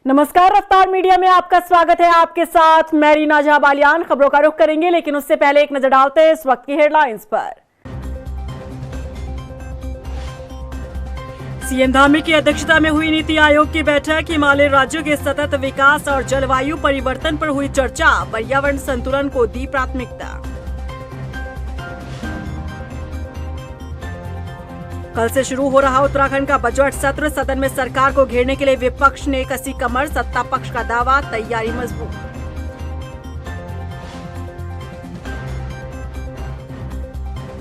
नमस्कार, रफ्तार मीडिया में आपका स्वागत है। आपके साथ मैं रीना झा बालियान। खबरों का रुख करेंगे, लेकिन उससे पहले एक नजर डालते हैं इस वक्त की हेडलाइंस पर। सीएम धामी की अध्यक्षता में हुई नीति आयोग की बैठक। हिमालयी राज्यों के सतत विकास और जलवायु परिवर्तन पर हुई चर्चा। पर्यावरण संतुलन को दी प्राथमिकता। कल से शुरू हो रहा उत्तराखंड का बजट सत्र। सदन में सरकार को घेरने के लिए विपक्ष ने कसी कमर। सत्ता पक्ष का दावा, तैयारी मजबूत।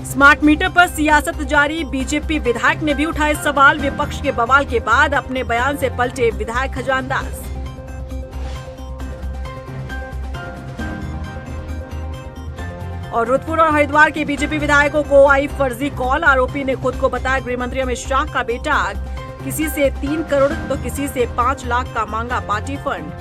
स्मार्ट मीटर पर सियासत जारी। बीजेपी विधायक ने भी उठाए सवाल। विपक्ष के बवाल के बाद अपने बयान से पलटे विधायक खजानदास। और रुद्रपुर और हरिद्वार के बीजेपी विधायकों को आई फर्जी कॉल। आरोपी ने खुद को बताया गृह मंत्री अमित शाह का बेटा। किसी से 3 करोड़ तो किसी से 5 लाख का मांगा पार्टी फंड।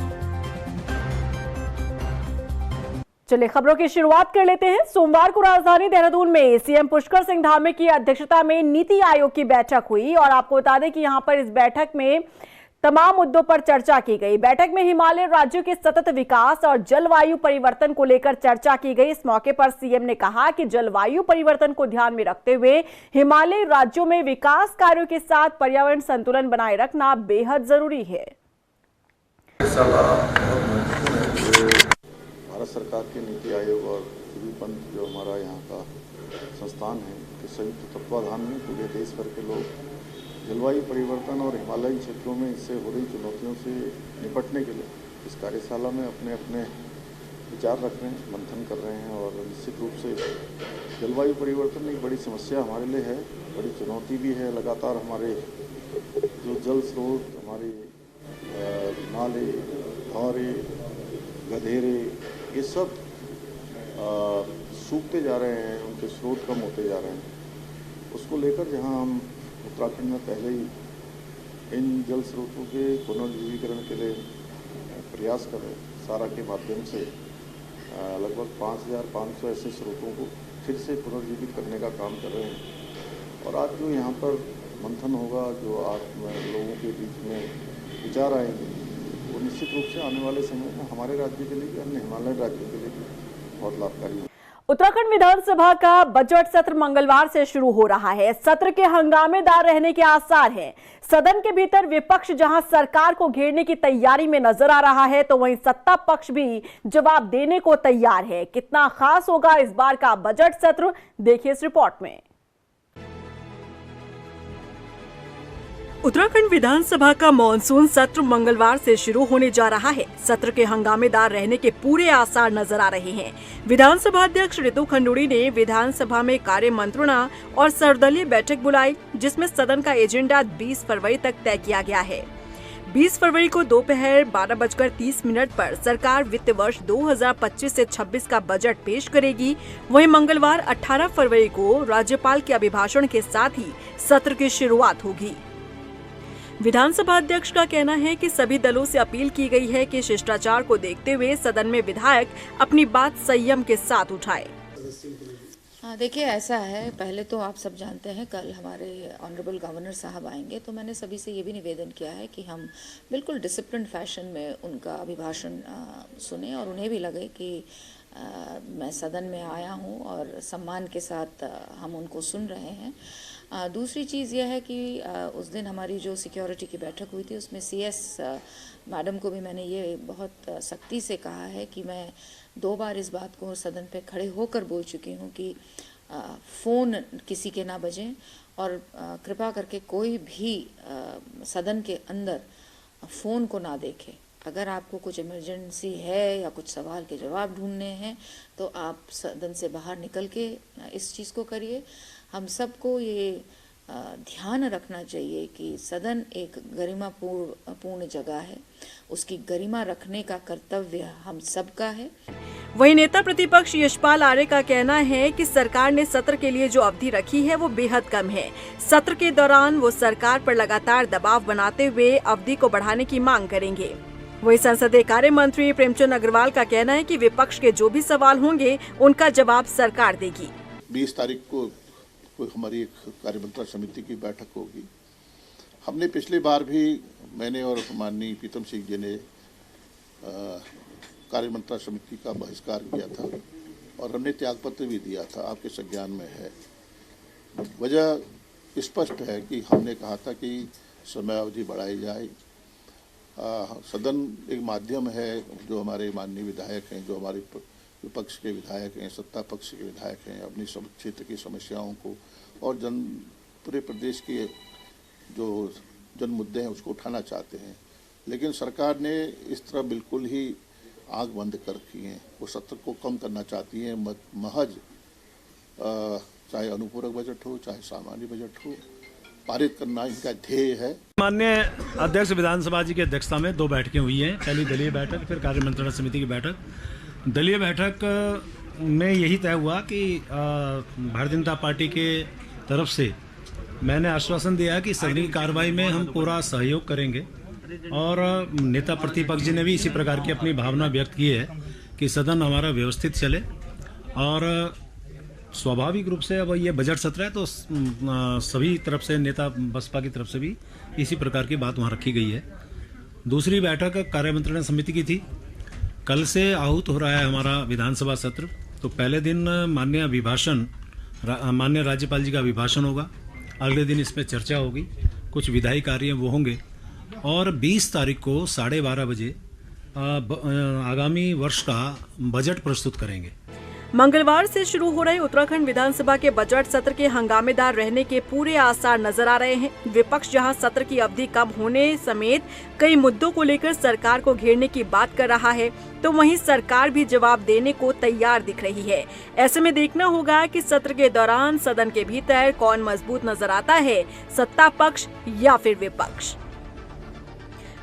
चलिए खबरों की शुरुआत कर लेते हैं। सोमवार को राजधानी देहरादून में सीएम पुष्कर सिंह धामी की अध्यक्षता में नीति आयोग की बैठक हुई और आपको बता दें कि यहां पर इस बैठक में तमाम मुद्दों पर चर्चा की गई। बैठक में हिमालय राज्यों के सतत विकास और जलवायु परिवर्तन को लेकर चर्चा की गई। इस मौके पर सीएम ने कहा कि जलवायु परिवर्तन को ध्यान में रखते हुए हिमालय राज्यों में विकास कार्यों के साथ पर्यावरण संतुलन बनाए रखना बेहद जरूरी है। भारत सरकार के नीति आयोग और पंथ जो हमारा यहाँ का संस्थान है, के संयुक्त तत्वाधान में पूरे देश भर के लोग जलवायु परिवर्तन और हिमालयी क्षेत्रों में इससे हो रही चुनौतियों से निपटने के लिए इस कार्यशाला में अपने अपने विचार रख रहे हैं, मंथन कर रहे हैं। और निश्चित रूप से जलवायु परिवर्तन एक बड़ी समस्या हमारे लिए है, बड़ी चुनौती भी है। लगातार हमारे जो जल स्रोत, हमारे नाले, धारे, गधेरे, ये सब सूखते जा रहे हैं, उनके स्रोत कम होते जा रहे हैं। उसको लेकर जहाँ हम उत्तराखंड में पहले ही इन जल स्रोतों के पुनर्जीवीकरण के लिए प्रयास कर रहे हैं। सारा के माध्यम से लगभग 5500 ऐसे स्रोतों को फिर से पुनर्जीवित करने का काम कर रहे हैं। और आज जो यहाँ पर मंथन होगा, जो आप लोगों के बीच में विचार आएंगे, वो निश्चित रूप से आने वाले समय में हमारे राज्य के लिए भी, अन्य हिमालय राज्यों के लिए भी बहुत लाभकारी होगा। उत्तराखंड विधानसभा का बजट सत्र मंगलवार से शुरू हो रहा है। सत्र के हंगामेदार रहने के आसार हैं। सदन के भीतर विपक्ष जहां सरकार को घेरने की तैयारी में नजर आ रहा है, तो वहीं सत्ता पक्ष भी जवाब देने को तैयार है। कितना खास होगा इस बार का बजट सत्र, देखिए इस रिपोर्ट में। उत्तराखंड विधानसभा का मॉनसून सत्र मंगलवार से शुरू होने जा रहा है। सत्र के हंगामेदार रहने के पूरे आसार नजर आ रहे हैं। विधानसभा अध्यक्ष रितु खंडूड़ी ने विधानसभा में कार्य मंत्रणा और सर्वदलीय बैठक बुलाई, जिसमें सदन का एजेंडा 20 फरवरी तक तय किया गया है। 20 फरवरी को दोपहर 12:30 पर सरकार वित्त वर्ष 2025 से 26 का बजट पेश करेगी। वहीं मंगलवार 18 फरवरी को राज्यपाल के अभिभाषण के साथ ही सत्र की शुरुआत होगी। विधानसभा अध्यक्ष का कहना है कि सभी दलों से अपील की गई है कि शिष्टाचार को देखते हुए सदन में विधायक अपनी बात संयम के साथ उठाए। देखिए, ऐसा है, पहले तो आप सब जानते हैं कल हमारे ऑनरेबल गवर्नर साहब आएंगे, तो मैंने सभी से ये भी निवेदन किया है कि हम बिल्कुल डिसिप्लिन फैशन में उनका अभिभाषण सुने और उन्हें भी लगे कि मैं सदन में आया हूँ और सम्मान के साथ हम उनको सुन रहे हैं। दूसरी चीज़ यह है कि उस दिन हमारी जो सिक्योरिटी की बैठक हुई थी, उसमें CS मैडम को भी मैंने ये बहुत सख्ती से कहा है कि मैं 2 बार इस बात को सदन पे खड़े होकर बोल चुकी हूँ कि फ़ोन किसी के ना बजें और कृपा करके कोई भी सदन के अंदर फ़ोन को ना देखे। अगर आपको कुछ इमरजेंसी है या कुछ सवाल के जवाब ढूंढने हैं तो आप सदन से बाहर निकल के इस चीज़ को करिए। हम सबको ये ध्यान रखना चाहिए कि सदन एक गरिमापूर्ण जगह है, उसकी गरिमा रखने का कर्तव्य हम सबका है। वहीं नेता प्रतिपक्ष यशपाल आर्य का कहना है कि सरकार ने सत्र के लिए जो अवधि रखी है वो बेहद कम है। सत्र के दौरान वो सरकार पर लगातार दबाव बनाते हुए अवधि को बढ़ाने की मांग करेंगे। वहीं संसदीय कार्य मंत्री प्रेमचंद अग्रवाल का कहना है कि विपक्ष के जो भी सवाल होंगे उनका जवाब सरकार देगी। 20 तारीख को हमारी एक कार्यमंत्रणा समिति की बैठक होगी। हमने पिछली बार भी मैंने और माननीय प्रीतम सिंह जी ने कार्यमंत्रणा समिति का बहिष्कार किया था और हमने त्यागपत्र भी दिया था, आपके संज्ञान में है। वजह स्पष्ट है कि हमने कहा था कि समय अवधि बढ़ाई जाए। सदन एक माध्यम है, जो हमारे माननीय विधायक हैं, जो हमारे विपक्ष के विधायक हैं, सत्ता पक्ष के विधायक हैं, अपनी सब क्षेत्र की समस्याओं को और पूरे प्रदेश के जो जन मुद्दे हैं उसको उठाना चाहते हैं, लेकिन सरकार ने इस तरह बिल्कुल ही आंख बंद कर रखी है। वो सत्र को कम करना चाहती है। महज चाहे अनुपूरक बजट हो चाहे सामान्य बजट हो, पारित करना इनका ध्येय है। माननीय अध्यक्ष विधानसभा जी की अध्यक्षता में 2 बैठकें हुई हैं, पहली दलीय बैठक, फिर कार्यमंत्रणा समिति की बैठक। दलीय बैठक में यही तय हुआ कि भारतीय जनता पार्टी के तरफ से मैंने आश्वासन दिया कि सदन की कार्रवाई में हम पूरा सहयोग करेंगे और नेता प्रतिपक्ष जी ने भी इसी प्रकार की अपनी भावना व्यक्त की है कि सदन हमारा व्यवस्थित चले। और स्वाभाविक रूप से अब ये बजट सत्र है तो सभी तरफ से, नेता बसपा की तरफ से भी इसी प्रकार की बात वहाँ रखी गई है। दूसरी बैठक कार्यमंत्रणा समिति की थी। कल से आहूत हो रहा है हमारा विधानसभा सत्र। तो पहले दिन माननीय राज्यपाल जी का अभिभाषण होगा, अगले दिन इस पर चर्चा होगी, कुछ विधायी कार्य वो होंगे और 20 तारीख को 12:30 बजे आगामी वर्ष का बजट प्रस्तुत करेंगे। मंगलवार से शुरू हो रहे उत्तराखंड विधानसभा के बजट सत्र के हंगामेदार रहने के पूरे आसार नजर आ रहे हैं। विपक्ष जहां सत्र की अवधि कम होने समेत कई मुद्दों को लेकर सरकार को घेरने की बात कर रहा है, तो वहीं सरकार भी जवाब देने को तैयार दिख रही है। ऐसे में देखना होगा कि सत्र के दौरान सदन के भीतर कौन मजबूत नजर आता है, सत्ता पक्ष या फिर विपक्ष।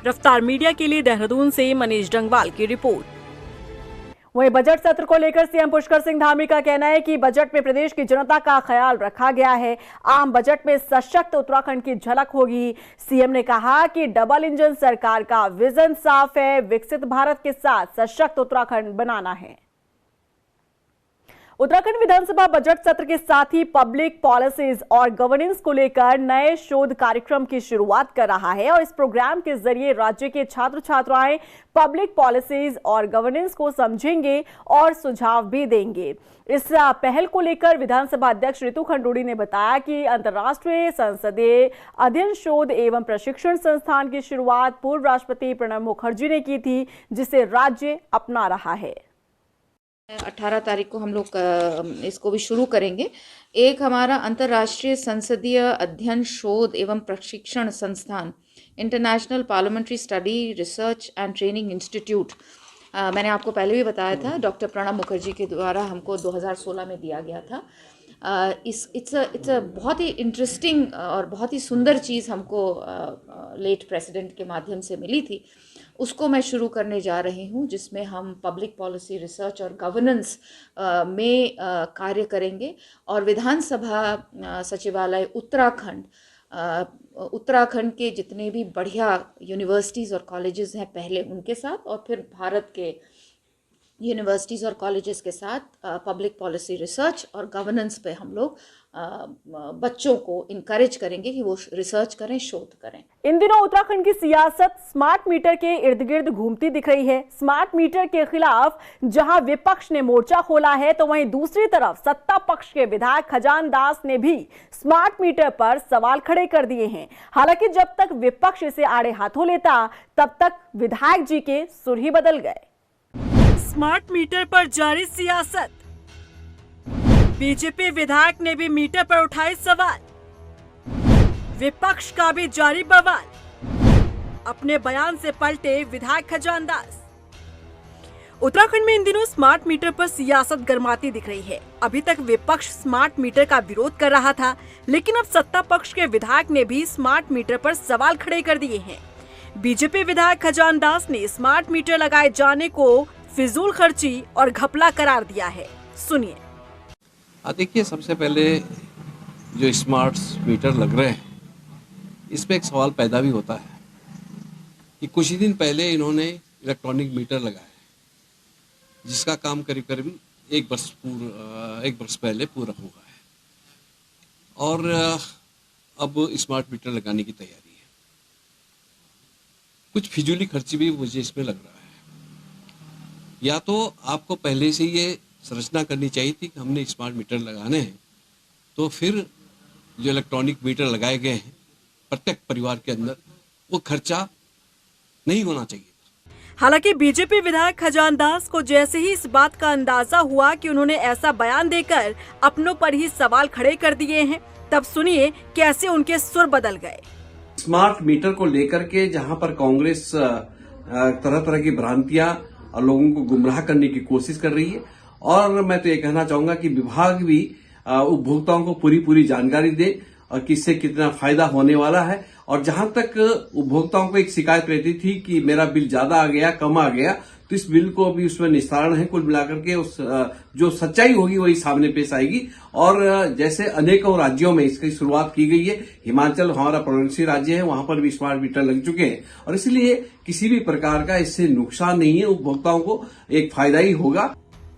रफ्तार मीडिया के लिए देहरादून से मनीष डंगवाल की रिपोर्ट। वहीं बजट सत्र को लेकर सीएम पुष्कर सिंह धामी का कहना है कि बजट में प्रदेश की जनता का ख्याल रखा गया है। आम बजट में सशक्त उत्तराखंड की झलक होगी। सीएम ने कहा कि डबल इंजन सरकार का विजन साफ है, विकसित भारत के साथ सशक्त उत्तराखंड बनाना है। उत्तराखंड विधानसभा बजट सत्र के साथ ही पब्लिक पॉलिसीज और गवर्नेंस को लेकर नए शोध कार्यक्रम की शुरुआत कर रहा है और इस प्रोग्राम के जरिए राज्य के छात्र छात्राएं पब्लिक पॉलिसीज और गवर्नेंस को समझेंगे और सुझाव भी देंगे। इस पहल को लेकर विधानसभा अध्यक्ष रितु खंडूड़ी ने बताया कि अंतर्राष्ट्रीय संसदीय अध्ययन शोध एवं प्रशिक्षण संस्थान की शुरुआत पूर्व राष्ट्रपति प्रणब मुखर्जी ने की थी, जिसे राज्य अपना रहा है। 18 तारीख को हम लोग इसको भी शुरू करेंगे। एक हमारा अंतर्राष्ट्रीय संसदीय अध्ययन शोध एवं प्रशिक्षण संस्थान, international parliamentary study research and training institute, मैंने आपको पहले भी बताया था, डॉक्टर प्रणब मुखर्जी के द्वारा हमको 2016 में दिया गया था। इट्स अ बहुत ही इंटरेस्टिंग और बहुत ही सुंदर चीज़ हमको लेट प्रेसिडेंट के माध्यम से मिली थी। उसको मैं शुरू करने जा रही हूँ, जिसमें हम पब्लिक पॉलिसी रिसर्च और गवर्नेंस में कार्य करेंगे और विधानसभा सचिवालय उत्तराखंड के जितने भी बढ़िया यूनिवर्सिटीज़ और कॉलेजेस हैं पहले उनके साथ और फिर भारत के यूनिवर्सिटीज़ और कॉलेजेस के साथ पब्लिक पॉलिसी रिसर्च और गवर्नेंस पे हम लोग बच्चों को इनकरेज करेंगे कि वो रिसर्च करें, शोध करें। इन दिनों उत्तराखंड की सियासत स्मार्ट मीटर के इर्द गिर्द घूमती दिख रही है। स्मार्ट मीटर के खिलाफ जहां विपक्ष ने मोर्चा खोला है, तो वहीं दूसरी तरफ सत्ता पक्ष के विधायक खजान दास ने भी स्मार्ट मीटर पर सवाल खड़े कर दिए हैं। हालांकि जब तक विपक्ष इसे आड़े हाथों लेता, तब तक विधायक जी के सुर ही बदल गए। स्मार्ट मीटर पर जारी सियासत, बीजेपी विधायक ने भी मीटर पर उठाए सवाल, विपक्ष का भी जारी बवाल। अपने बयान से पलटे विधायक खजान दास। उत्तराखंड में इन दिनों स्मार्ट मीटर पर सियासत गरमाती दिख रही है। अभी तक विपक्ष स्मार्ट मीटर का विरोध कर रहा था, लेकिन अब सत्ता पक्ष के विधायक ने भी स्मार्ट मीटर पर सवाल खड़े कर दिए हैं। बीजेपी विधायक खजान दास ने स्मार्ट मीटर लगाए जाने को फिजूल खर्ची और घपला करार दिया है। सुनिए। देखिए, सबसे पहले जो स्मार्ट मीटर लग रहे हैं, इस पे एक सवाल पैदा भी होता है कि कुछ ही दिन पहले इन्होंने इलेक्ट्रॉनिक मीटर लगाया, जिसका काम करीब करीब एक वर्ष पहले पूरा हुआ है और अब स्मार्ट मीटर लगाने की तैयारी है। कुछ फिजूली खर्ची भी मुझे इसमें लग रहा है। या तो आपको पहले से ये संरचना करनी चाहिए थी कि हमने स्मार्ट मीटर लगाने हैं, तो फिर जो इलेक्ट्रॉनिक मीटर लगाए गए हैं प्रत्येक परिवार के अंदर वो खर्चा नहीं होना चाहिए। हालांकि बीजेपी विधायक खजान दास को जैसे ही इस बात का अंदाजा हुआ कि उन्होंने ऐसा बयान देकर अपनों पर ही सवाल खड़े कर दिए हैं, तब सुनिए कैसे उनके सुर बदल गए। स्मार्ट मीटर को लेकर के जहां पर कांग्रेस तरह तरह की भ्रांतियां और लोगों को गुमराह करने की कोशिश कर रही है, और मैं तो ये कहना चाहूंगा कि विभाग भी उपभोक्ताओं को पूरी जानकारी दे और किससे कितना फायदा होने वाला है। और जहां तक उपभोक्ताओं को एक शिकायत रहती थी कि मेरा बिल ज्यादा आ गया, कम आ गया, तो इस बिल को अभी उसमें निस्तारण है। कुल मिलाकर के उस जो सच्चाई होगी वही सामने पेश आएगी। और जैसे अनेकों राज्यों में इसकी शुरुआत की गई है, हिमाचल हमारा पड़ोसी राज्य है, वहां पर भी स्मार्ट मीटर लग चुके हैं, और इसलिए किसी भी प्रकार का इससे नुकसान नहीं है, उपभोक्ताओं को एक फायदा ही होगा।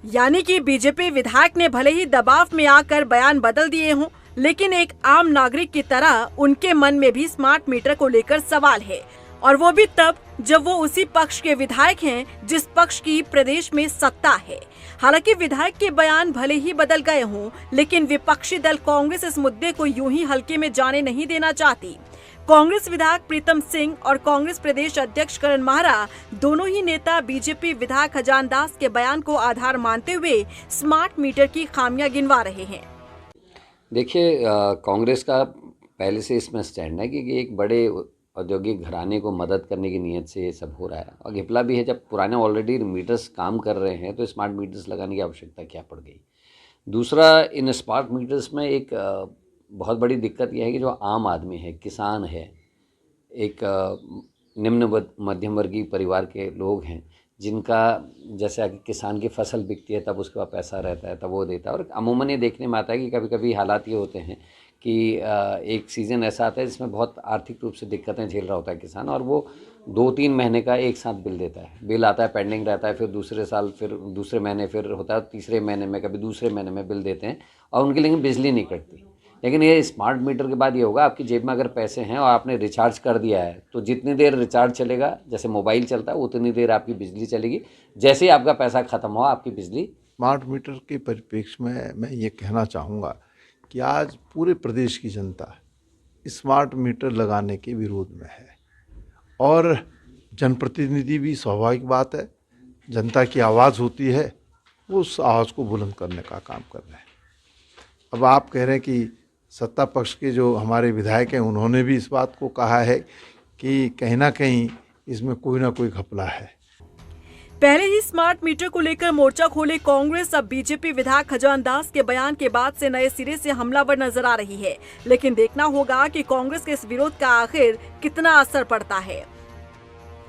यानी कि बीजेपी विधायक ने भले ही दबाव में आकर बयान बदल दिए हों, लेकिन एक आम नागरिक की तरह उनके मन में भी स्मार्ट मीटर को लेकर सवाल है, और वो भी तब जब वो उसी पक्ष के विधायक हैं जिस पक्ष की प्रदेश में सत्ता है। हालांकि विधायक के बयान भले ही बदल गए हों, लेकिन विपक्षी दल कांग्रेस इस मुद्दे को यूं ही हल्के में जाने नहीं देना चाहती। कांग्रेस विधायक प्रीतम सिंह और कांग्रेस प्रदेश अध्यक्ष करण माहरा दोनों ही नेता बीजेपी विधायक खजान दास के बयान को आधार मानते हुए स्मार्ट मीटर की खामियां गिनवा रहे हैं। देखिए, कांग्रेस का पहले से इसमें स्टैंड है कि एक बड़े औद्योगिक घराने को मदद करने की नीयत से ये सब हो रहा है, और घपला भी है। जब पुराने ऑलरेडी मीटर्स काम कर रहे हैं तो स्मार्ट मीटर्स लगाने की आवश्यकता क्या पड़ गई। दूसरा, इन स्मार्ट मीटर्स में एक बहुत बड़ी दिक्कत यह है कि जो आम आदमी है, किसान है, एक निम्न मध्यम वर्गीय परिवार के लोग हैं, जिनका जैसे किसान की फसल बिकती है तब उसके पास पैसा रहता है, तब वो देता है। और अमूमन ये देखने में आता है कि कभी कभी हालात ये होते हैं कि एक सीज़न ऐसा आता है जिसमें बहुत आर्थिक रूप से दिक्कतें झेल रहा होता है किसान, और वो 2-3 महीने का एक साथ बिल देता है। बिल आता है, पेंडिंग रहता है, फिर दूसरे साल, फिर दूसरे महीने फिर होता है, तीसरे महीने में, कभी दूसरे महीने में बिल देते हैं, और उनके लिए बिजली नहीं कटती। लेकिन ये स्मार्ट मीटर के बाद ये होगा, आपकी जेब में अगर पैसे हैं और आपने रिचार्ज कर दिया है, तो जितनी देर रिचार्ज चलेगा, जैसे मोबाइल चलता है, उतनी देर आपकी बिजली चलेगी। जैसे ही आपका पैसा ख़त्म हो, आपकी बिजली। स्मार्ट मीटर के परिप्रेक्ष्य में मैं ये कहना चाहूँगा कि आज पूरे प्रदेश की जनता स्मार्ट मीटर लगाने के विरोध में है, और जनप्रतिनिधि भी, स्वाभाविक बात है, जनता की आवाज़ होती है, वो उस आवाज़ को बुलंद करने का काम कर रहे हैं। अब आप कह रहे हैं कि सत्ता पक्ष के जो हमारे विधायक हैं उन्होंने भी इस बात को कहा है कि कहीं ना कहीं इसमें कोई ना कोई घपला है। पहले ही स्मार्ट मीटर को लेकर मोर्चा खोले कांग्रेस अब बीजेपी विधायक खजान दास के बयान के बाद से नए सिरे से हमलावर नजर आ रही है। लेकिन देखना होगा कि कांग्रेस के इस विरोध का आखिर कितना असर पड़ता है।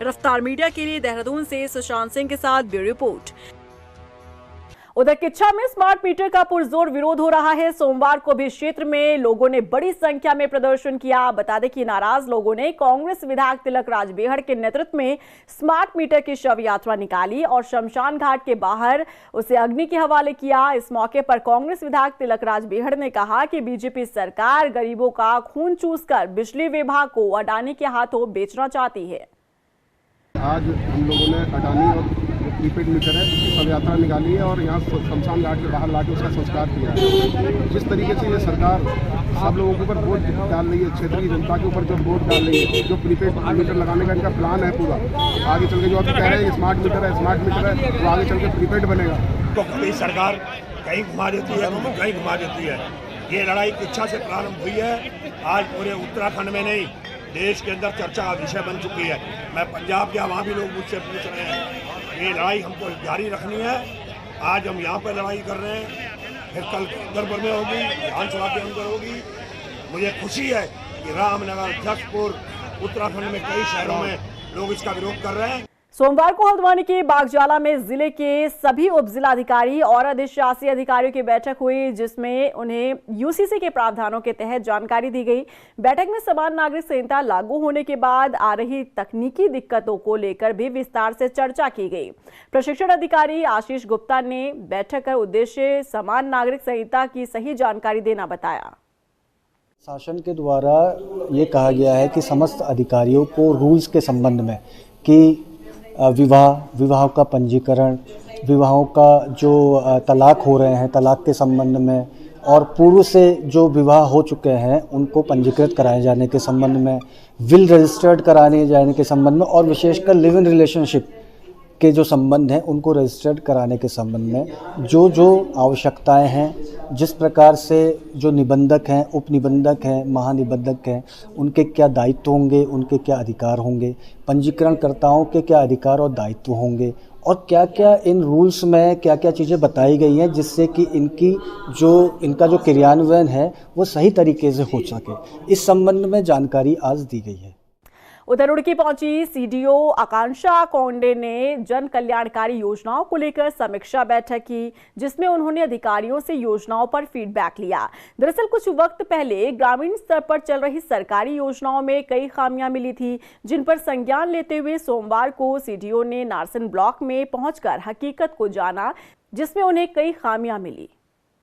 रफ्तार मीडिया के लिए देहरादून से सुशांत सिंह के साथ ब्यूरो रिपोर्ट। उधर किच्छा में स्मार्ट मीटर का पुरजोर विरोध हो रहा है। सोमवार को भी क्षेत्र में लोगों ने बड़ी संख्या में प्रदर्शन किया। बता दें कि नाराज लोगों ने कांग्रेस विधायक तिलक राज बेहड़ के नेतृत्व में स्मार्ट मीटर की शव यात्रा निकाली और शमशान घाट के बाहर उसे अग्नि के हवाले किया। इस मौके पर कांग्रेस विधायक तिलक राज बेहड़ ने कहा कि बीजेपी सरकार गरीबों का खून चूसकर बिजली विभाग को अडानी के हाथों बेचना चाहती है। आज हम लोगों ने अडानी और प्रीपेड मीटर है उसकी शव यात्रा निकाली है और यहाँ शमशान घाट के बाहर लाके उसका संस्कार किया है। जिस तरीके से ये सरकार सब लोगों के ऊपर वोट डाल रही है, क्षेत्रीय जनता के ऊपर जो वोट डाल रही है, जो प्रीपेड मीटर लगाने का इनका प्लान है पूरा, आगे चल के जो आप कह रहे हैं स्मार्ट मीटर है, तो आगे चल के प्रीपेड बनेगा। तो कभी सरकार कहीं घुमा देती है, कहीं घुमा देती है। ये लड़ाई किच्छा से प्रारंभ हुई है, आज पूरे उत्तराखंड में नहीं देश के अंदर चर्चा का विषय बन चुकी है। मैं पंजाब गया, वहाँ भी लोग मुझसे पूछ रहे हैं। ये लड़ाई हमको जारी रखनी है। आज हम यहाँ पर लड़ाई कर रहे हैं, फिर कल इंदौर में होगी, विधानसभा के अंदर होगी। मुझे खुशी है कि रामनगर, जसपुर, उत्तराखंड में कई शहरों में लोग इसका विरोध कर रहे हैं। सोमवार को हल्द्वानी के बागजाला में जिले के सभी उप जिलाधिकारी और अधिशासी अधिकारियों की बैठक हुई, जिसमें उन्हें यूसीसी के प्रावधानों के तहत जानकारी दी गई। बैठक में समान नागरिक संहिता लागू होने के बाद आ रही तकनीकी दिक्कतों को लेकर भी विस्तार से चर्चा की गई। प्रशिक्षण अधिकारी आशीष गुप्ता ने बैठक का उद्देश्य समान नागरिक संहिता की सही जानकारी देना बताया। शासन के द्वारा ये कहा गया है कि समस्त अधिकारियों को रूल्स के संबंध में कि विवाह का पंजीकरण, विवाहों का जो तलाक हो रहे हैं, तलाक के संबंध में, और पूर्व से जो विवाह हो चुके हैं उनको पंजीकृत कराए जाने के संबंध में, विल रजिस्टर्ड कराने जाने के संबंध में, और विशेषकर लिव इन रिलेशनशिप के जो संबंध हैं उनको रजिस्टर्ड कराने के संबंध में जो जो आवश्यकताएं हैं, जिस प्रकार से जो निबंधक हैं, उप निबंधक हैं, महानिबंधक हैं, उनके क्या दायित्व होंगे, उनके क्या अधिकार होंगे, पंजीकरणकर्ताओं के क्या अधिकार और दायित्व होंगे, और क्या क्या इन रूल्स में क्या क्या चीज़ें बताई गई हैं जिससे कि इनका जो क्रियान्वयन है वो सही तरीके से हो सके। इस संबंध में जानकारी आज दी गई है। उधर रुड़की पहुंची सीडीओ आकांक्षा कोंडे ने जन कल्याणकारी योजनाओं को लेकर समीक्षा बैठक की, जिसमें उन्होंने अधिकारियों से योजनाओं पर फीडबैक लिया। दरअसल कुछ वक्त पहले ग्रामीण स्तर पर चल रही सरकारी योजनाओं में कई खामियां मिली थी, जिन पर संज्ञान लेते हुए सोमवार को सीडीओ ने नारसन ब्लॉक में पहुंचकर हकीकत को जाना, जिसमें उन्हें कई खामियां मिली।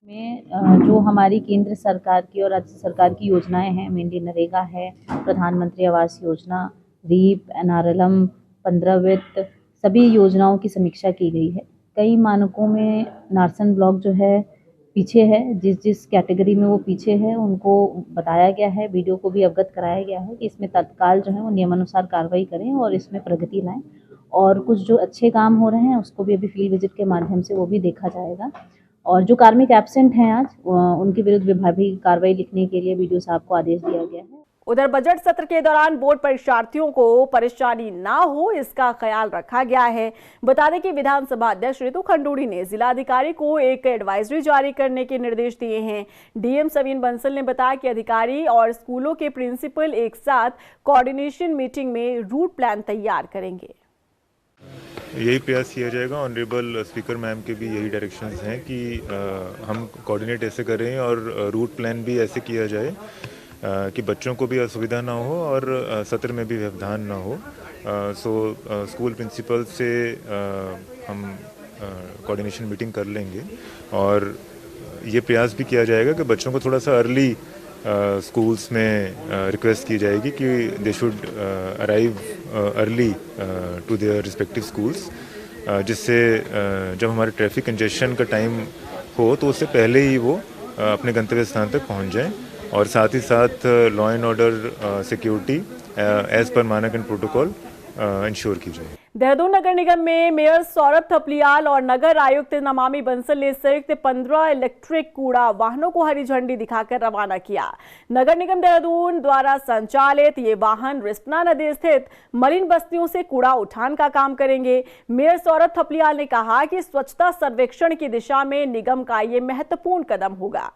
में जो हमारी केंद्र सरकार की और राज्य सरकार की योजनाएं हैं, मेनली नरेगा है, प्रधानमंत्री आवास योजना, रीप, एनआरएलएम, 15 वित्त, सभी योजनाओं की समीक्षा की गई है। कई मानकों में नारसन ब्लॉक जो है पीछे है, जिस कैटेगरी में वो पीछे है उनको बताया गया है, वीडियो को भी अवगत कराया गया है कि इसमें तत्काल जो है वो नियमानुसार कार्रवाई करें और इसमें प्रगति लाएं। और कुछ जो अच्छे काम हो रहे हैं उसको भी अभी फील्ड विजिट के माध्यम से वो भी देखा जाएगा। और जो कार्मिक एब्सेंट हैं आज उनके विरुद्ध विभागीय कार्रवाई लिखने के लिए वीडियो साहब को आदेश दिया गया है। उधर बजट सत्र के दौरान बोर्ड परीक्षार्थियों को परेशानी ना हो, इसका ख्याल रखा गया है। बता दें कि विधानसभा अध्यक्ष ऋतु खंडूड़ी ने जिलाधिकारी को एक एडवाइजरी जारी करने के निर्देश दिए हैं। डीएम सवीन बंसल ने बताया कि अधिकारी और स्कूलों के प्रिंसिपल एक साथ कोऑर्डिनेशन मीटिंग में रूट प्लान तैयार करेंगे। यही प्रयास किया जाएगा। ऑनरेबल स्पीकर मैम के भी यही डायरेक्शंस हैं कि हम कोऑर्डिनेट ऐसे करें और रूट प्लान भी ऐसे किया जाए कि बच्चों को भी असुविधा ना हो और सत्र में भी व्यवधान ना हो। स्कूल प्रिंसिपल से हम कोऑर्डिनेशन मीटिंग कर लेंगे और ये प्रयास भी किया जाएगा कि बच्चों को थोड़ा सा अर्ली स्कूल्स में रिक्वेस्ट की जाएगी कि they should arrive early to their respective schools, जिससे जब हमारे ट्रैफिक कंजेशन का टाइम हो तो उससे पहले ही वो अपने गंतव्य स्थान तक पहुंच जाएं। और साथ ही साथ law and order security as per मानक एंड प्रोटोकॉल इंश्योर की जाए। देहरादून नगर निगम में मेयर सौरभ थपलियाल और नगर आयुक्त नमामि बंसल ने संयुक्त 15 इलेक्ट्रिक कूड़ा वाहनों को हरी झंडी दिखाकर रवाना किया। नगर निगम देहरादून द्वारा संचालित ये वाहन रिस्पना नदी स्थित मलिन बस्तियों से कूड़ा उठान का काम करेंगे। मेयर सौरभ थपलियाल ने कहा कि स्वच्छता सर्वेक्षण की दिशा में निगम का ये महत्वपूर्ण कदम होगा।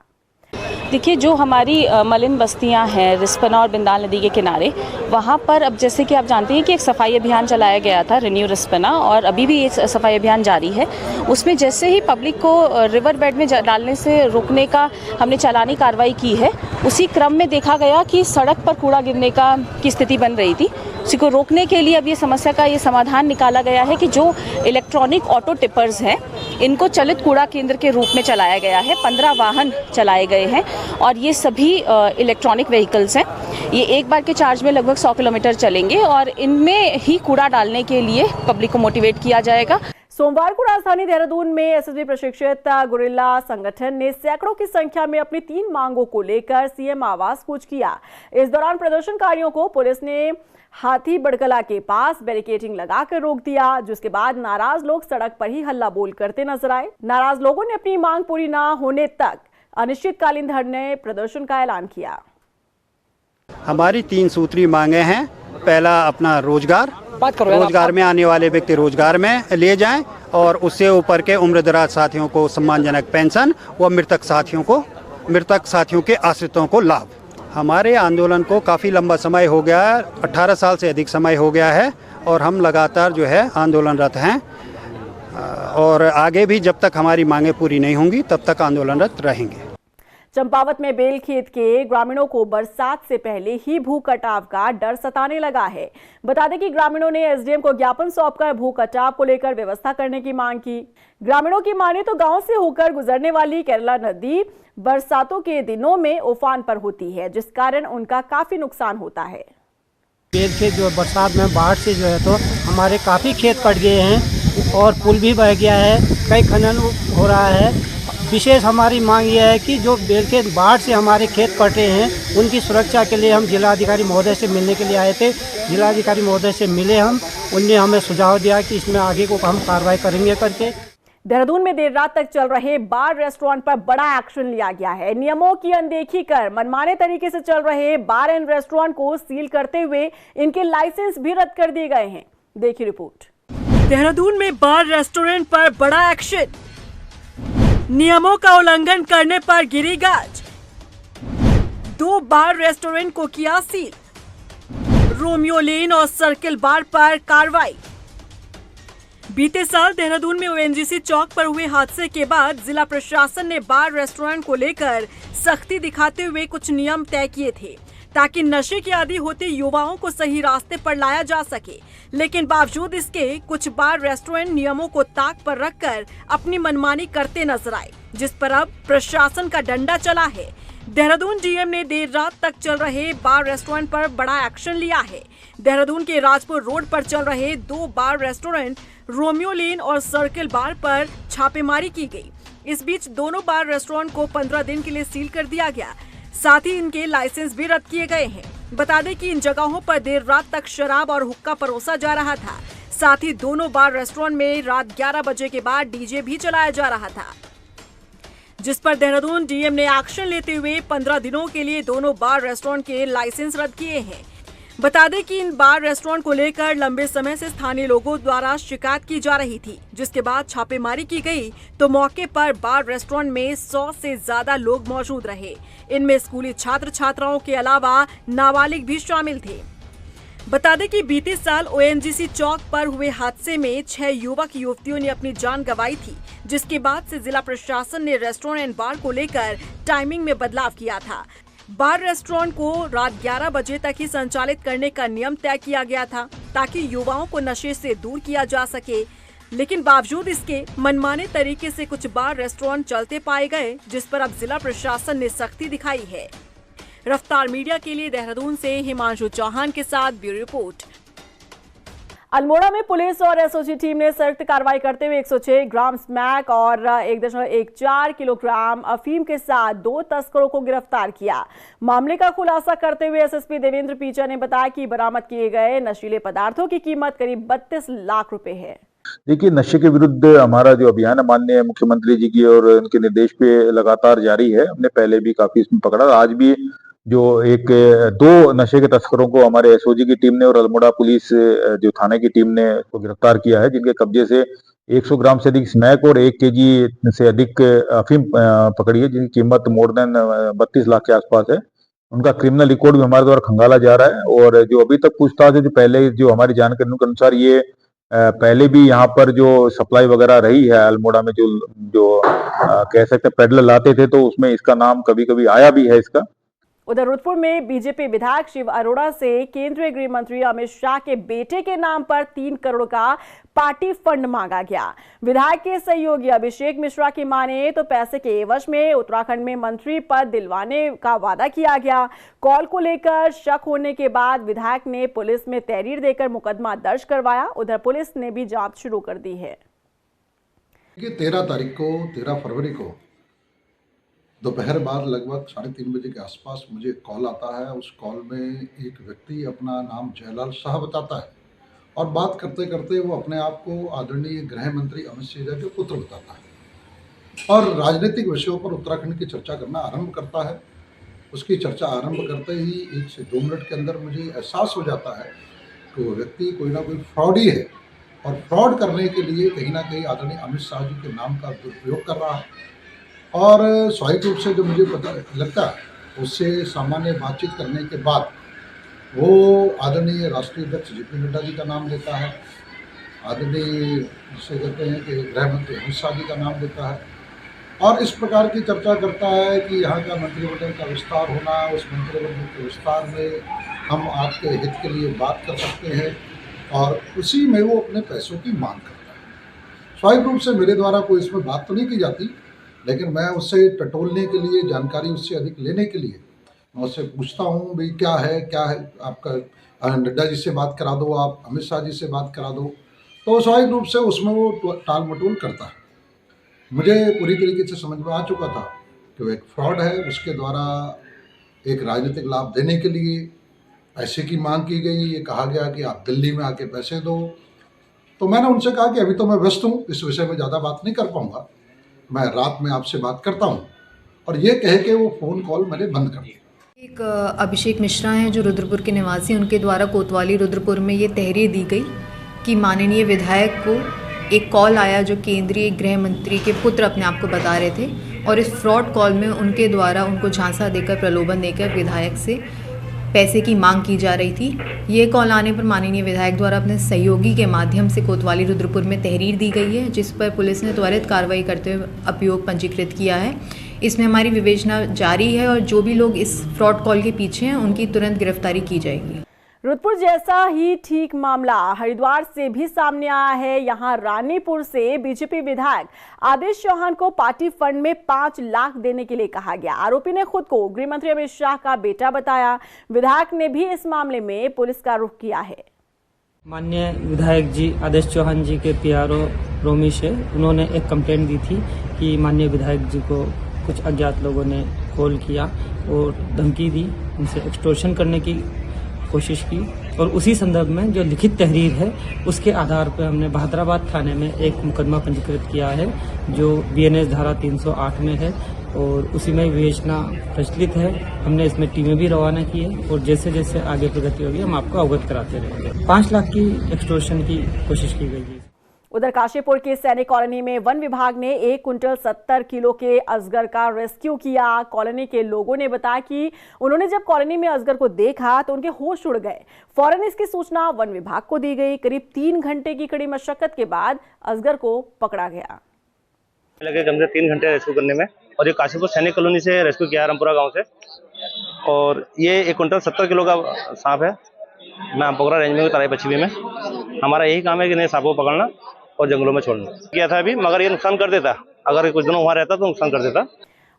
देखिए, जो हमारी मलिन बस्तियां हैं रिस्पना और बिंदाल नदी के किनारे, वहाँ पर अब जैसे कि आप जानते हैं कि एक सफाई अभियान चलाया गया था रिन्यू रिस्पना, और अभी भी ये सफाई अभियान जारी है। उसमें जैसे ही पब्लिक को रिवर बेड में डालने से रोकने का हमने चालानी कार्रवाई की है, उसी क्रम में देखा गया कि सड़क पर कूड़ा गिरने की स्थिति बन रही थी। उसी को रोकने के लिए अब ये समस्या का ये समाधान निकाला गया है कि जो इलेक्ट्रॉनिक ऑटो टिपर्स हैं इनको चलित कूड़ा केंद्र के रूप में चलाया गया है। 15 वाहन चलाए गए हैं और ये सभी इलेक्ट्रॉनिक व्हीकल्स हैं। ये एक बार के चार्ज में लगभग 100 किलोमीटर चलेंगे और इनमें ही कूड़ा डालने के लिए पब्लिक को मोटिवेट किया जाएगा। सोमवार को राजधानी देहरादून में एसएसबी प्रशिक्षित गुरिल्ला संगठन ने सैकड़ों की संख्या में अपनी 3 मांगों को लेकर सीएम आवास कूच किया। इस दौरान प्रदर्शनकारियों को पुलिस ने हाथी बड़कला के पास बैरिकेडिंग लगाकर रोक दिया, जिसके बाद नाराज लोग सड़क पर ही हल्ला बोल करते नजर आए। नाराज लोगों ने अपनी मांग पूरी ना होने तक अनिश्चितकालीन धरने प्रदर्शन का ऐलान किया। हमारी 3 सूत्री मांगे हैं। पहला अपना रोजगार में आने वाले व्यक्ति रोजगार में ले जाएं और उससे ऊपर के उम्रदराज साथियों को सम्मानजनक पेंशन व मृतक साथियों के आश्रितों को लाभ। हमारे आंदोलन को काफ़ी लंबा समय हो गया है, 18 साल से अधिक समय हो गया है और हम लगातार जो है आंदोलनरत हैं और आगे भी जब तक हमारी मांगें पूरी नहीं होंगी तब तक आंदोलनरत रहेंगे। चंपावत में बेल खेत के ग्रामीणों को बरसात से पहले ही भू कटाव का डर सताने लगा है। बता दें कि ग्रामीणों ने एसडीएम को ज्ञापन सौंपकर भू कटाव को लेकर व्यवस्था करने की मांग की। ग्रामीणों की माने तो गांव से होकर गुजरने वाली केरला नदी बरसातों के दिनों में उफान पर होती है, जिस कारण उनका काफी नुकसान होता है। बेल खेत जो बरसात में बाढ़ से जो है तो हमारे काफ़ी खेत कट गए हैं और पुल भी बह गया है, कई खनन हो रहा है। विशेष हमारी मांग यह है कि जो बेल खेत बाढ़ से हमारे खेत कटे हैं उनकी सुरक्षा के लिए हम जिलाधिकारी महोदय से मिलने के लिए आए थे। जिलाधिकारी महोदय से मिले हम, उनने हमें सुझाव दिया कि इसमें आगे को हम कार्रवाई करेंगे करके। देहरादून में देर रात तक चल रहे बार रेस्टोरेंट पर बड़ा एक्शन लिया गया है। नियमों की अनदेखी कर मनमाने तरीके से चल रहे बार एंड रेस्टोरेंट को सील करते हुए इनके लाइसेंस भी रद्द कर दिए गए हैं। देखिए रिपोर्ट। देहरादून में बार रेस्टोरेंट पर बड़ा एक्शन, नियमों का उल्लंघन करने पर गिरी गाज। 2 बार रेस्टोरेंट को किया सील। रोमियो लेन और सर्किल बार पर कार्रवाई। बीते साल देहरादून में ओएनजीसी चौक पर हुए हादसे के बाद जिला प्रशासन ने बार रेस्टोरेंट को लेकर सख्ती दिखाते हुए कुछ नियम तय किए थे ताकि नशे के आदी होते युवाओं को सही रास्ते पर लाया जा सके। लेकिन बावजूद इसके कुछ बार रेस्टोरेंट नियमों को ताक पर रखकर अपनी मनमानी करते नजर आए, जिस पर अब प्रशासन का डंडा चला है। देहरादून डीएम ने देर रात तक चल रहे बार रेस्टोरेंट पर बड़ा एक्शन लिया है। देहरादून के राजपुर रोड पर चल रहे 2 बार रेस्टोरेंट रोमियो लेन और सर्किल बार पर छापेमारी की गई। इस बीच दोनों बार रेस्टोरेंट को 15 दिन के लिए सील कर दिया गया, साथ ही इनके लाइसेंस भी रद्द किए गए हैं। बता दें कि इन जगहों पर देर रात तक शराब और हुक्का परोसा जा रहा था। साथ ही दोनों बार रेस्टोरेंट में रात 11 बजे के बाद डीजे भी चलाया जा रहा था, जिस पर देहरादून डीएम ने एक्शन लेते हुए 15 दिनों के लिए दोनों बार रेस्टोरेंट के लाइसेंस रद्द किए हैं। बता दें कि इन बार रेस्टोरेंट को लेकर लंबे समय से स्थानीय लोगों द्वारा शिकायत की जा रही थी, जिसके बाद छापेमारी की गई तो मौके पर बार रेस्टोरेंट में 100 से ज्यादा लोग मौजूद रहे। इनमें स्कूली छात्र छात्राओं के अलावा नाबालिग भी शामिल थे। बता दें कि बीते साल ओएनजीसी चौक पर हुए हादसे में 6 युवक युवतियों ने अपनी जान गंवाई थी, जिसके बाद से जिला प्रशासन ने रेस्टोरेंट बार को लेकर टाइमिंग में बदलाव किया था। बार रेस्टोरेंट को रात 11 बजे तक ही संचालित करने का नियम तय किया गया था ताकि युवाओं को नशे से दूर किया जा सके। लेकिन बावजूद इसके मनमाने तरीके से कुछ बार रेस्टोरेंट चलते पाए गए, जिस पर अब जिला प्रशासन ने सख्ती दिखाई है। रफ्तार मीडिया के लिए देहरादून से हिमांशु चौहान के साथ ब्यूरो रिपोर्ट। अल्मोड़ा में पुलिस और एसओजी टीम ने सख्त कार्रवाई करते हुए 106 ग्राम स्मैक और 1.14 किलोग्राम अफीम के साथ 2 तस्करों को गिरफ्तार किया। मामले का खुलासा करते हुए एसएसपी देवेंद्र पीचा ने बताया कि बरामद किए गए नशीले पदार्थों की कीमत करीब 32 लाख रुपए है। देखिए, नशे के विरुद्ध हमारा जो अभियान है माननीय मुख्यमंत्री जी की और उनके निर्देश पे लगातार जारी है। हमने पहले भी काफी इसमें पकड़ा, आज भी जो 2 नशे के तस्करों को हमारे एसओजी की टीम ने और अल्मोड़ा पुलिस जो थाने की टीम ने को गिरफ्तार किया है, जिनके कब्जे से 100 ग्राम से अधिक स्मैक और 1 केजी से अधिक अफीम पकड़ी है, जिनकी कीमत मोर देन 32 लाख के आसपास है। उनका क्रिमिनल रिकॉर्ड भी हमारे द्वारा खंगाला जा रहा है और जो अभी तक पूछताछ है, जो पहले जो हमारी जानकारी के अनुसार ये पहले भी यहाँ पर जो सप्लाई वगैरह रही है अल्मोड़ा में, जो कह सकते पेडलर लाते थे, तो उसमें इसका नाम कभी कभी आया भी है इसका। उधर रुद्रपुर में बीजेपी विधायक शिव अरोड़ा से केंद्रीय गृह मंत्री अमित शाह के बेटे के नाम पर 3 करोड़ का पार्टी फंड मांगा गया। विधायक के सहयोगी अभिषेक मिश्रा की माने तो पैसे के एवज में उत्तराखंड में मंत्री पद दिलवाने का वादा किया गया। कॉल को लेकर शक होने के बाद विधायक ने पुलिस में तहरीर देकर मुकदमा दर्ज करवाया। उधर पुलिस ने भी जांच शुरू कर दी है। 13 फरवरी को दोपहर बाद लगभग 3:30 बजे के आसपास मुझे कॉल आता है। उस कॉल में एक व्यक्ति अपना नाम जयलाल शाह बताता है और बात करते करते वो अपने आप को आदरणीय गृह मंत्री अमित शाह के पुत्र बताता है और राजनीतिक विषयों पर उत्तराखंड की चर्चा करना आरंभ करता है। उसकी चर्चा आरंभ करते ही 1 से 2 मिनट के अंदर मुझे एहसास हो जाता है कि वो व्यक्ति कोई ना कोई फ्रॉडी है और फ्रॉड करने के लिए कहीं ना कहीं आदरणीय अमित शाह जी के नाम का दुरुपयोग कर रहा है। और स्वाभाविक रूप से जो मुझे पता लगता है, उससे सामान्य बातचीत करने के बाद वो आदरणीय राष्ट्रीय अध्यक्ष जेपी नड्डा जी का नाम लेता है, आदरणीय जिसे कहते हैं कि गृह मंत्री अमित शाह जी का नाम लेता है और इस प्रकार की चर्चा करता है कि यहाँ का मंत्रिमंडल का विस्तार होना, उस मंत्रिमंडल के विस्तार में हम आपके हित के लिए बात कर सकते हैं, और उसी में वो अपने पैसों की मांग करता है। स्वाभाविक रूप से मेरे द्वारा कोई इसमें बात तो नहीं की जाती, लेकिन मैं उससे टटोलने के लिए, जानकारी उससे अधिक लेने के लिए मैं उससे पूछता हूँ भाई क्या है आपका, नड्डा जी से बात करा दो, आप अमित शाह जी से बात करा दो, तो स्वाभाविक रूप से उसमें वो टाल मटोल करता है। मुझे पूरी तरीके से समझ में आ चुका था कि वो एक फ्रॉड है, उसके द्वारा एक राजनीतिक लाभ देने के लिए पैसे की मांग की गई। ये कहा गया कि आप दिल्ली में आके पैसे दो, तो मैंने उनसे कहा कि अभी तो मैं व्यस्त हूँ, इस विषय में ज़्यादा बात नहीं कर पाऊँगा, मैं रात में आपसे बात करता हूँ, और ये कह के वो फ़ोन कॉल मैंने बंद कर दिया। एक अभिषेक मिश्रा हैं जो रुद्रपुर के निवासी, उनके द्वारा कोतवाली रुद्रपुर में ये तहरीर दी गई कि माननीय विधायक को एक कॉल आया जो केंद्रीय गृह मंत्री के पुत्र अपने आप को बता रहे थे, और इस फ्रॉड कॉल में उनके द्वारा उनको झांसा देकर, प्रलोभन देकर विधायक से पैसे की मांग की जा रही थी। ये कॉल आने पर माननीय विधायक द्वारा अपने सहयोगी के माध्यम से कोतवाली रुद्रपुर में तहरीर दी गई है, जिस पर पुलिस ने त्वरित कार्रवाई करते हुए अभियोग पंजीकृत किया है। इसमें हमारी विवेचना जारी है और जो भी लोग इस फ्रॉड कॉल के पीछे हैं उनकी तुरंत गिरफ्तारी की जाएगी। रुद्रपुर जैसा ही ठीक मामला हरिद्वार से भी सामने आया है। यहां रानीपुर से बीजेपी विधायक आदेश चौहान को पार्टी फंड में 5 लाख देने के लिए कहा गया। आरोपी ने खुद को गृह मंत्री अमित शाह का बेटा बताया। विधायक ने भी इस मामले में पुलिस का रुख किया है। माननीय विधायक जी आदेश चौहान जी के पीआरओ रोमिश है, उन्होंने एक कंप्लेंट दी थी कि माननीय विधायक जी को कुछ अज्ञात लोगों ने कॉल किया और धमकी दी, उनसे एक्सटॉर्शन करने की कोशिश की, और उसी संदर्भ में जो लिखित तहरीर है उसके आधार पर हमने बहादुराबाद थाने में एक मुकदमा पंजीकृत किया है जो बीएनएस धारा 308 में है, और उसी में विवेचना प्रचलित है। हमने इसमें टीमें भी रवाना की है और जैसे जैसे आगे प्रगति होगी हम आपको अवगत कराते रहेंगे। 5 लाख की एक्सटॉर्शन की कोशिश की गई है। उधर काशीपुर के सैनिक कॉलोनी में वन विभाग ने 1 कुंटल 70 किलो के अजगर का रेस्क्यू किया। कॉलोनी के लोगों ने बताया कि उन्होंने जब कॉलोनी में अजगर को देखा तो उनके होश उड़ गए। फौरन इसकी सूचना वन विभाग को दी गई। करीब 3 घंटे की कड़ी मशक्कत के बाद अजगर को पकड़ा गया। लगे कम से 3 घंटे रेस्क्यू करने में, और ये काशीपुर सैनिक कॉलोनी से रेस्क्यू किया रामपुरा गाँव से, और ये 1 कुंटल 70 किलो का सांप है। मैं आमपोखरा रेंज में तराई पश्चिमी में, हमारा यही काम है कि नए सांपों को पकड़ना और जंगलों में छोड़ना। किया था अभी, मगर ये नुकसान कर देता, अगर कुछ दिनों वहाँ रहता तो नुकसान कर देता।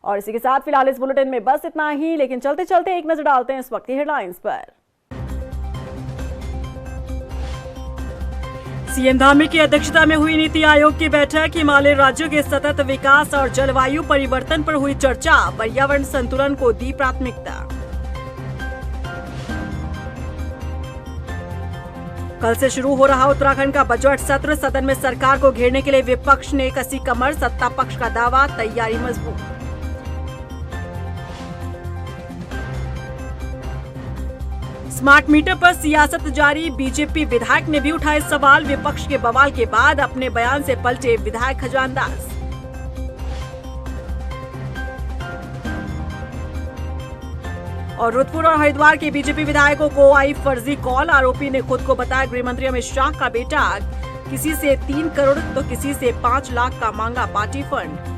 और इसी के साथ फिलहाल इस बुलेटिन में बस इतना ही, लेकिन चलते चलते एक नजर डालते हैं इस वक्त की हेडलाइंस पर। सीएम धामी की अध्यक्षता में हुई नीति आयोग की बैठक। हिमालय राज्यों के सतत विकास और जलवायु परिवर्तन पर हुई चर्चा। पर्यावरण संतुलन को दी प्राथमिकता। कल से शुरू हो रहा उत्तराखंड का बजट सत्र। सदन में सरकार को घेरने के लिए विपक्ष ने कसी कमर। सत्ता पक्ष का दावा, तैयारी मजबूत। स्मार्ट मीटर पर सियासत जारी। बीजेपी विधायक ने भी उठाए सवाल। विपक्ष के बवाल के बाद अपने बयान से पलटे विधायक खजानदास। और रुद्रपुर और हरिद्वार के बीजेपी विधायकों को आई फर्जी कॉल। आरोपी ने खुद को बताया गृह मंत्री अमित शाह का बेटा। किसी से 3 करोड़ तो किसी से 5 लाख का मांगा पार्टी फंड।